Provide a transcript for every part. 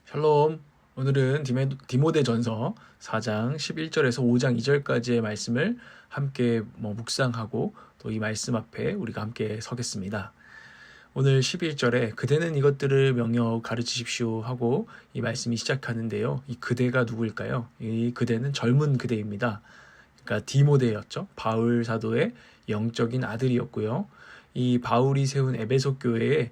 샬롬. 오늘은 디모데전서 4장 11절에서 5장 2절까지의 말씀을 함께 묵상하고 또 이 말씀 앞에 우리가 함께 서겠습니다. 오늘 11절에 그대는 이것들을 명령 가르치십시오 하고 이 말씀이 시작하는데요. 이 그대가 누구일까요? 이 그대는 젊은 그대입니다. 그러니까 디모데였죠. 바울 사도의 영적인 아들이었고요. 이 바울이 세운 에베소 교회에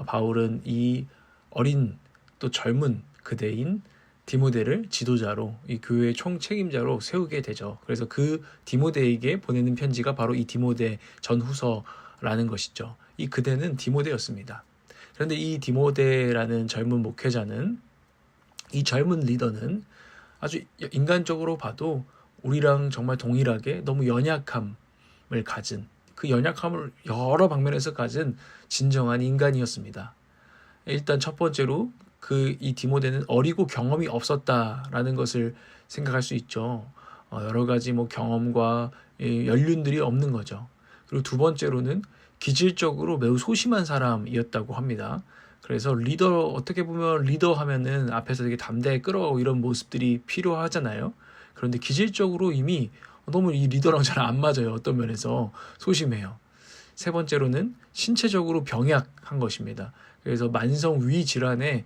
바울은 이 어린 또 젊은 그대인 디모데를 지도자로 이 교회의 총책임자로 세우게 되죠. 그래서 그 디모데에게 보내는 편지가 바로 이 디모데 전후서라는 것이죠. 이 그대는 디모데였습니다. 그런데 이 디모데라는 젊은 목회자는, 이 젊은 리더는 아주 인간적으로 봐도 우리랑 정말 동일하게 너무 연약함을 가진, 그 연약함을 여러 방면에서 가진 진정한 인간이었습니다. 일단 첫 번째로 이 디모데는 어리고 경험이 없었다라는 것을 생각할 수 있죠. 여러 가지 경험과 연륜들이 없는 거죠. 그리고 두 번째로는 기질적으로 매우 소심한 사람이었다고 합니다. 그래서 어떻게 보면 리더 하면은 앞에서 되게 담대히 끌어오고 이런 모습들이 필요하잖아요. 그런데 기질적으로 이미 너무 이 리더랑 잘 안 맞아요. 어떤 면에서 소심해요. 세 번째로는 신체적으로 병약한 것입니다. 그래서 만성 위 질환에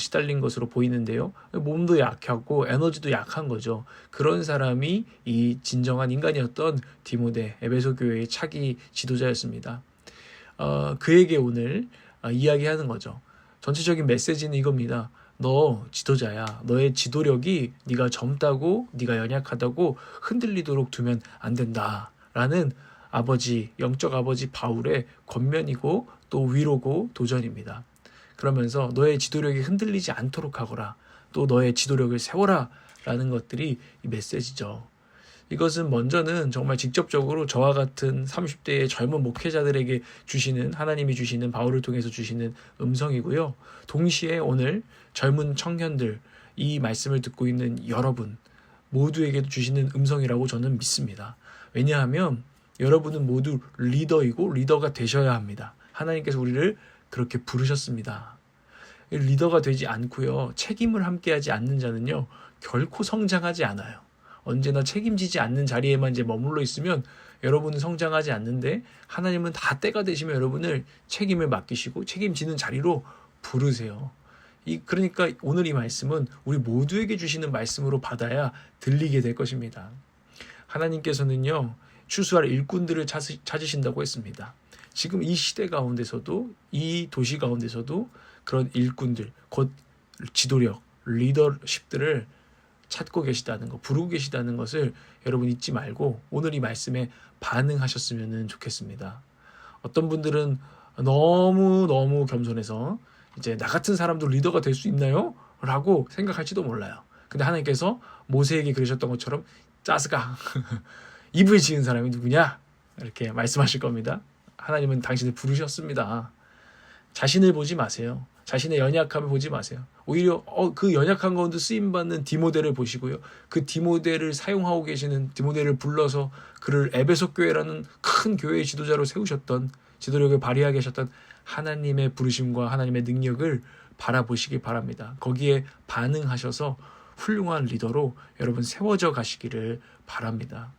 시달린 것으로 보이는데요. 몸도 약하고 에너지도 약한 거죠. 그런 사람이 이 진정한 인간이었던 디모데, 에베소 교회의 차기 지도자였습니다. 그에게 오늘 이야기하는 거죠. 전체적인 메시지는 이겁니다. 너 지도자야. 너의 지도력이 네가 젊다고, 네가 연약하다고 흔들리도록 두면 안 된다. 라는 영적 아버지 바울의 권면이고 또 위로고 도전입니다. 그러면서 너의 지도력이 흔들리지 않도록 하거라. 또 너의 지도력을 세워라. 라는 것들이 이 메시지죠. 이것은 먼저는 정말 직접적으로 저와 같은 30대의 젊은 목회자들에게 하나님이 주시는, 바울을 통해서 주시는 음성이고요. 동시에 오늘 젊은 청년들, 이 말씀을 듣고 있는 여러분 모두에게도 주시는 음성이라고 저는 믿습니다. 왜냐하면 여러분은 모두 리더이고 리더가 되셔야 합니다. 하나님께서 우리를 그렇게 부르셨습니다. 리더가 되지 않고요, 책임을 함께하지 않는 자는요 결코 성장하지 않아요. 언제나 책임지지 않는 자리에만 이제 머물러 있으면 여러분은 성장하지 않는데, 하나님은 다 때가 되시면 여러분을 책임을 맡기시고 책임지는 자리로 부르세요. 그러니까 오늘 이 말씀은 우리 모두에게 주시는 말씀으로 받아야 들리게 될 것입니다. 하나님께서는요 추수할 일꾼들을 찾으신다고 했습니다. 지금 이 시대 가운데서도, 이 도시 가운데서도 그런 일꾼들, 곧 지도력, 리더십들을 찾고 계시다는 것, 부르고 계시다는 것을 여러분 잊지 말고 오늘 이 말씀에 반응하셨으면 좋겠습니다. 어떤 분들은 너무 겸손해서 이제 나 같은 사람도 리더가 될 수 있나요? 라고 생각할지도 몰라요. 근데 하나님께서 모세에게 그러셨던 것처럼 짜스가 입을 지은 사람이 누구냐? 이렇게 말씀하실 겁니다. 하나님은 당신을 부르셨습니다. 자신을 보지 마세요. 자신의 연약함을 보지 마세요. 오히려 그 연약한 가운데 쓰임받는 디모데를 보시고요. 그 디모데를 사용하고 계시는, 디모데를 불러서 그를 에베소 교회라는 큰 교회의 지도자로 세우셨던, 지도력을 발휘하게 하셨던 하나님의 부르심과 하나님의 능력을 바라보시기 바랍니다. 거기에 반응하셔서 훌륭한 리더로 여러분 세워져 가시기를 바랍니다.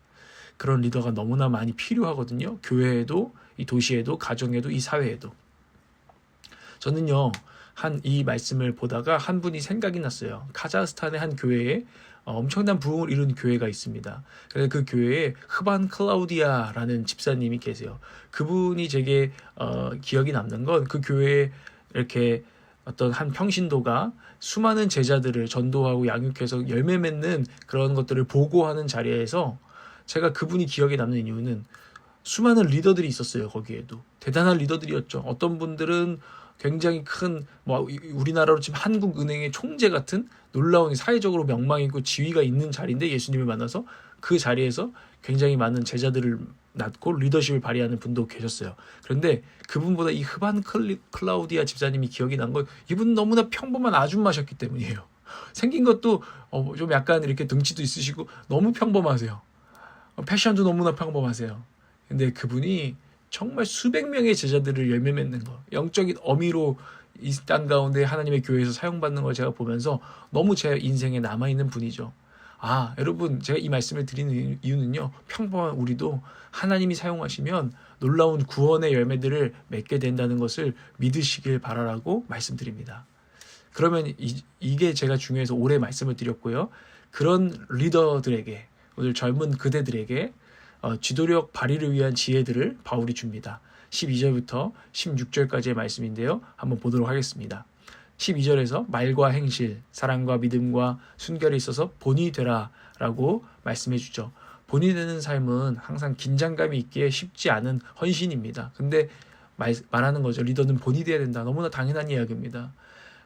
그런 리더가 너무나 많이 필요하거든요. 교회에도, 이 도시에도, 가정에도, 이 사회에도. 저는요 이 말씀을 보다가 한 분이 생각이 났어요. 카자흐스탄의 한 교회에 엄청난 부흥을 이룬 교회가 있습니다. 그래서 그 교회에 흐반 클라우디아라는 집사님이 계세요. 그분이 제게 기억이 남는 건, 그 교회에 이렇게 어떤 한 평신도가 수많은 제자들을 전도하고 양육해서 열매 맺는 그런 것들을 보고하는 자리에서 제가 그분이 기억에 남는 이유는 수많은 리더들이 있었어요. 거기에도 대단한 리더들이었죠. 어떤 분들은 굉장히 큰 우리나라로 치면 한국은행의 총재 같은 놀라운 사회적으로 명망 있고 지위가 있는 자리인데, 예수님을 만나서 그 자리에서 굉장히 많은 제자들을 낳고 리더십을 발휘하는 분도 계셨어요. 그런데 그분보다 이 흐반 클라우디아 집사님이 기억이 난 건, 이분은 너무나 평범한 아줌마셨기 때문이에요. 생긴 것도 좀 약간 이렇게 등치도 있으시고 너무 평범하세요. 패션도 너무나 평범하세요. 근데 그분이 정말 수백 명의 제자들을 열매 맺는 거, 영적인 어미로 이 땅 가운데 하나님의 교회에서 사용받는 걸 제가 보면서 너무 제 인생에 남아있는 분이죠. 여러분, 제가 이 말씀을 드리는 이유는요, 평범한 우리도 하나님이 사용하시면 놀라운 구원의 열매들을 맺게 된다는 것을 믿으시길 바라라고 말씀드립니다. 그러면 이게 제가 중요해서 오래 말씀을 드렸고요. 그런 리더들에게, 오늘 젊은 그대들에게 지도력 발휘를 위한 지혜들을 바울이 줍니다. 12절부터 16절까지의 말씀인데요. 한번 보도록 하겠습니다. 12절에서 말과 행실, 사랑과 믿음과 순결이 있어서 본이 되라 라고 말씀해 주죠. 본이 되는 삶은 항상 긴장감이 있기에 쉽지 않은 헌신입니다. 근데 말하는 거죠. 리더는 본이 돼야 된다. 너무나 당연한 이야기입니다.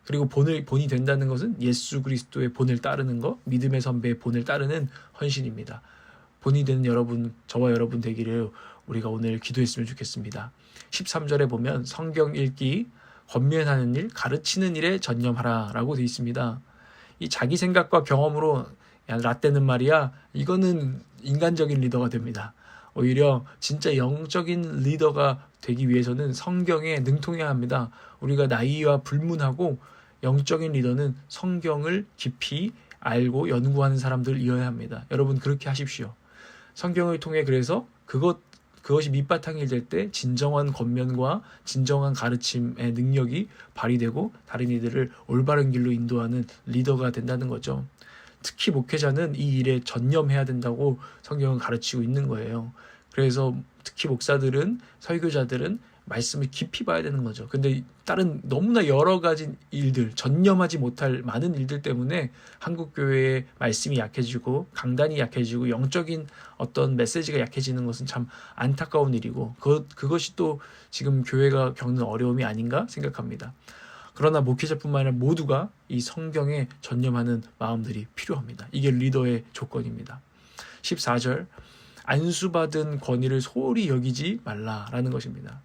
그리고 본이 된다는 것은 예수 그리스도의 본을 따르는 것, 믿음의 선배의 본을 따르는 헌신입니다. 본이 되는 여러분, 저와 여러분 되기를 우리가 오늘 기도했으면 좋겠습니다. 13절에 보면 성경 읽기, 권면하는 일, 가르치는 일에 전념하라 라고 되어 있습니다. 이 자기 생각과 경험으로 야 라떼는 말이야, 이거는 인간적인 리더가 됩니다. 오히려 진짜 영적인 리더가 되기 위해서는 성경에 능통해야 합니다. 우리가 나이와 불문하고 영적인 리더는 성경을 깊이 알고 연구하는 사람들을 이어야 합니다. 여러분 그렇게 하십시오. 성경을 통해 그래서 그것이 밑바탕이 될 때 진정한 권면과 진정한 가르침의 능력이 발휘되고 다른 이들을 올바른 길로 인도하는 리더가 된다는 거죠. 특히 목회자는 이 일에 전념해야 된다고 성경은 가르치고 있는 거예요. 그래서 특히 목사들은, 설교자들은 말씀을 깊이 봐야 되는 거죠. 근데 다른 너무나 여러 가지 일들, 전념하지 못할 많은 일들 때문에 한국교회의 말씀이 약해지고 강단이 약해지고 영적인 어떤 메시지가 약해지는 것은 참 안타까운 일이고 그것이 또 지금 교회가 겪는 어려움이 아닌가 생각합니다. 그러나 목회자뿐만 아니라 모두가 이 성경에 전념하는 마음들이 필요합니다. 이게 리더의 조건입니다. 14절, 안수받은 권위를 소홀히 여기지 말라라는 것입니다.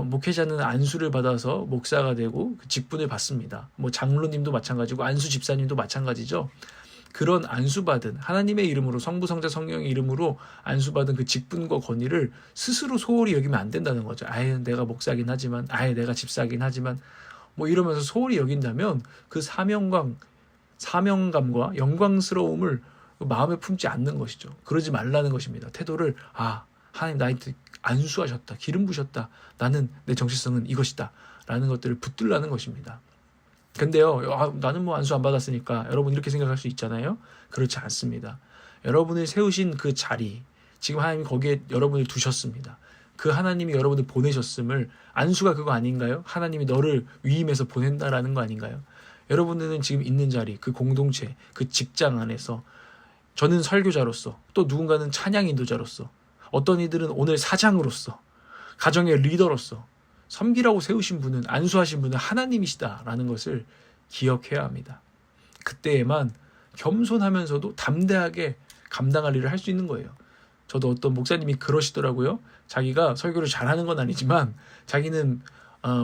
목회자는 안수를 받아서 목사가 되고 그 직분을 받습니다. 장로님도 마찬가지고 안수 집사님도 마찬가지죠. 그런 안수받은 하나님의 이름으로 성부 성자 성령의 이름으로 안수받은 그 직분과 권위를 스스로 소홀히 여기면 안 된다는 거죠. 내가 목사긴 하지만, 내가 집사긴 하지만 이러면서 소홀히 여긴다면 그 사명감과 영광스러움을 마음에 품지 않는 것이죠. 그러지 말라는 것입니다. 태도를 하나님 나한테 안수하셨다, 기름 부으셨다, 나는 내 정체성은 이것이다 라는 것들을 붙들라는 것입니다. 근데요, 나는 안수 안 받았으니까 여러분 이렇게 생각할 수 있잖아요. 그렇지 않습니다. 여러분을 세우신 그 자리, 지금 하나님이 거기에 여러분을 두셨습니다. 그 하나님이 여러분을 보내셨음을, 안수가 그거 아닌가요? 하나님이 너를 위임해서 보낸다라는 거 아닌가요? 여러분들은 지금 있는 자리, 그 공동체, 그 직장 안에서, 저는 설교자로서, 또 누군가는 찬양 인도자로서, 어떤 이들은 오늘 사장으로서, 가정의 리더로서 섬기라고 세우신 분은, 안수하신 분은 하나님이시다라는 것을 기억해야 합니다. 그때에만 겸손하면서도 담대하게 감당할 일을 할 수 있는 거예요. 저도 어떤 목사님이 그러시더라고요. 자기가 설교를 잘하는 건 아니지만 자기는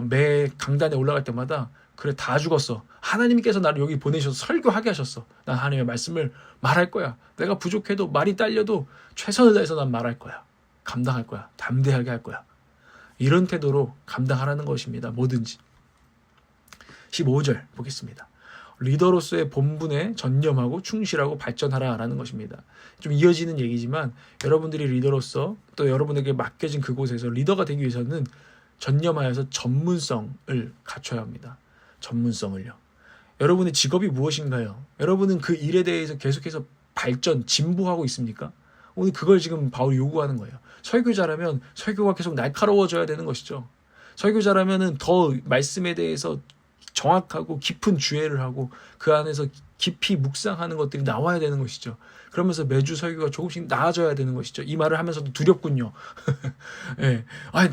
매 강단에 올라갈 때마다 그래 다 죽었어. 하나님께서 나를 여기 보내셔서 설교하게 하셨어. 난 하나님의 말씀을 말할 거야. 내가 부족해도 말이 딸려도 최선을 다해서 난 말할 거야. 감당할 거야. 담대하게 할 거야. 이런 태도로 감당하라는 것입니다. 뭐든지. 15절 보겠습니다. 리더로서의 본분에 전념하고 충실하고 발전하라라는 것입니다. 좀 이어지는 얘기지만 여러분들이 리더로서 또 여러분에게 맡겨진 그곳에서 리더가 되기 위해서는 전념하여서 전문성을 갖춰야 합니다. 전문성을요. 여러분의 직업이 무엇인가요? 여러분은 그 일에 대해서 계속해서 발전, 진보하고 있습니까? 오늘 그걸 지금 바울이 요구하는 거예요. 설교자라면 설교가 계속 날카로워져야 되는 것이죠. 설교자라면은 더 말씀에 대해서 정확하고 깊은 주해를 하고 그 안에서 깊이 묵상하는 것들이 나와야 되는 것이죠. 그러면서 매주 설교가 조금씩 나아져야 되는 것이죠. 이 말을 하면서도 두렵군요. 네.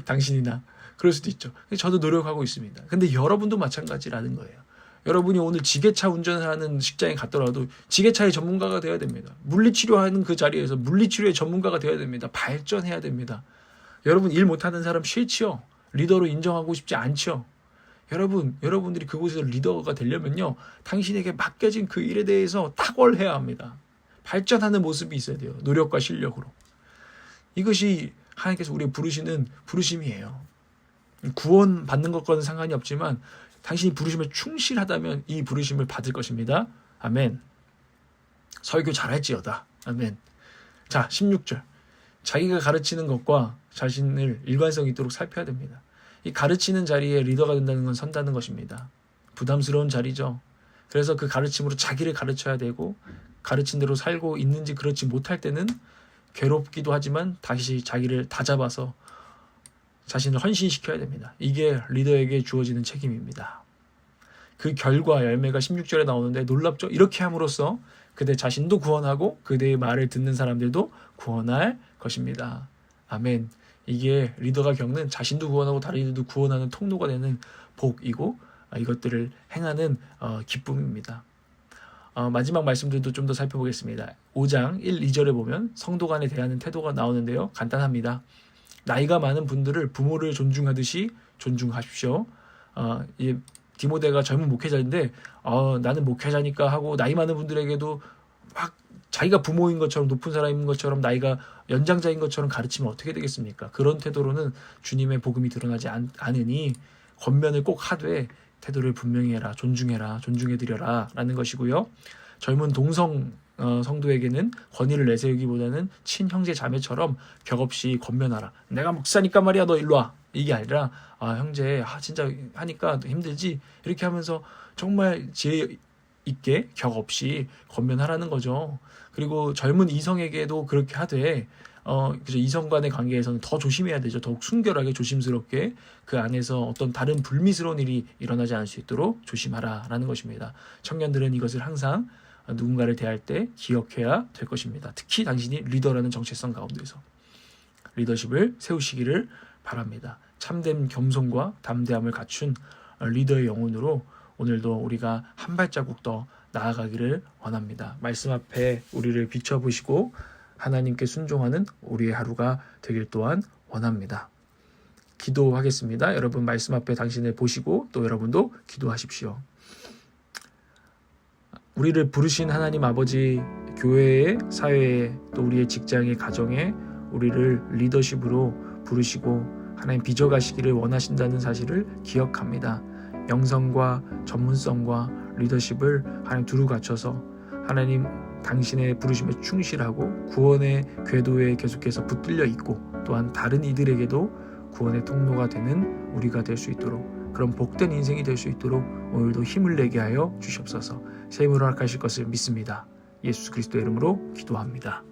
당신이나 그럴 수도 있죠. 저도 노력하고 있습니다. 근데 여러분도 마찬가지라는 거예요. 여러분이 오늘 지게차 운전을 하는 직장에 갔더라도 지게차의 전문가가 되어야 됩니다. 물리치료하는 그 자리에서 물리치료의 전문가가 되어야 됩니다. 발전해야 됩니다. 여러분 일 못하는 사람 싫지요? 리더로 인정하고 싶지 않죠? 여러분들이 그곳에서 리더가 되려면요, 당신에게 맡겨진 그 일에 대해서 탁월해야 합니다. 발전하는 모습이 있어야 돼요. 노력과 실력으로. 이것이 하나님께서 우리를 부르시는 부르심이에요. 구원 받는 것과는 상관이 없지만 당신이 부르심에 충실하다면 이 부르심을 받을 것입니다. 아멘. 설교 잘할지어다. 아멘. 자, 16절. 자기가 가르치는 것과 자신을 일관성 있도록 살펴야 됩니다. 이 가르치는 자리에 리더가 된다는 건 선다는 것입니다. 부담스러운 자리죠. 그래서 그 가르침으로 자기를 가르쳐야 되고 가르친 대로 살고 있는지 그렇지 못할 때는 괴롭기도 하지만 다시 자기를 다잡아서 자신을 헌신시켜야 됩니다. 이게 리더에게 주어지는 책임입니다. 그 결과 열매가 16절에 나오는데 놀랍죠? 이렇게 함으로써 그대 자신도 구원하고 그대의 말을 듣는 사람들도 구원할 것입니다. 아멘. 이게 리더가 겪는 자신도 구원하고 다른 이들도 구원하는 통로가 되는 복이고 이것들을 행하는 기쁨입니다. 마지막 말씀들도 좀 더 살펴보겠습니다. 5장 1, 2절에 보면 성도 간에 대하는 태도가 나오는데요. 간단합니다. 나이가 많은 분들을 부모를 존중하듯이 존중하십시오. 디모데가 젊은 목회자인데 나는 목회자니까 하고 나이 많은 분들에게도 막 자기가 부모인 것처럼 높은 사람인 것처럼 나이가 연장자인 것처럼 가르치면 어떻게 되겠습니까? 그런 태도로는 주님의 복음이 드러나지 않으니 권면을 꼭 하되 태도를 분명히 해라, 존중해라, 존중해드려라 라는 것이고요. 젊은 동성 성도에게는 권위를 내세우기보다는 친형제 자매처럼 격없이 권면하라. 내가 목사니까 말이야 너 일로 와. 이게 아니라 형제 진짜 하니까 힘들지 이렇게 하면서 정말 지혜 있게 격없이 권면하라는 거죠. 그리고 젊은 이성에게도 그렇게 하되 그죠? 이성 간의 관계에서는 더 조심해야 되죠. 더욱 순결하게 조심스럽게 그 안에서 어떤 다른 불미스러운 일이 일어나지 않을 수 있도록 조심하라라는 것입니다. 청년들은 이것을 항상 누군가를 대할 때 기억해야 될 것입니다. 특히 당신이 리더라는 정체성 가운데서 리더십을 세우시기를 바랍니다. 참된 겸손과 담대함을 갖춘 리더의 영혼으로 오늘도 우리가 한 발자국 더 나아가기를 원합니다. 말씀 앞에 우리를 비춰보시고 하나님께 순종하는 우리의 하루가 되길 또한 원합니다. 기도하겠습니다. 여러분 말씀 앞에 당신을 보시고 또 여러분도 기도하십시오. 우리를 부르신 하나님 아버지, 교회에, 사회에, 또 우리의 직장에, 가정에 우리를 리더십으로 부르시고 하나님 빚어가시기를 원하신다는 사실을 기억합니다. 영성과 전문성과 리더십을 하나님 두루 갖춰서 하나님 당신의 부르심에 충실하고 구원의 궤도에 계속해서 붙들려 있고 또한 다른 이들에게도 구원의 통로가 되는 우리가 될 수 있도록 그런 복된 인생이 될 수 있도록 오늘도 힘을 내게 하여 주시옵소서. 새 힘을 허락하실 것을 믿습니다. 예수 그리스도의 이름으로 기도합니다.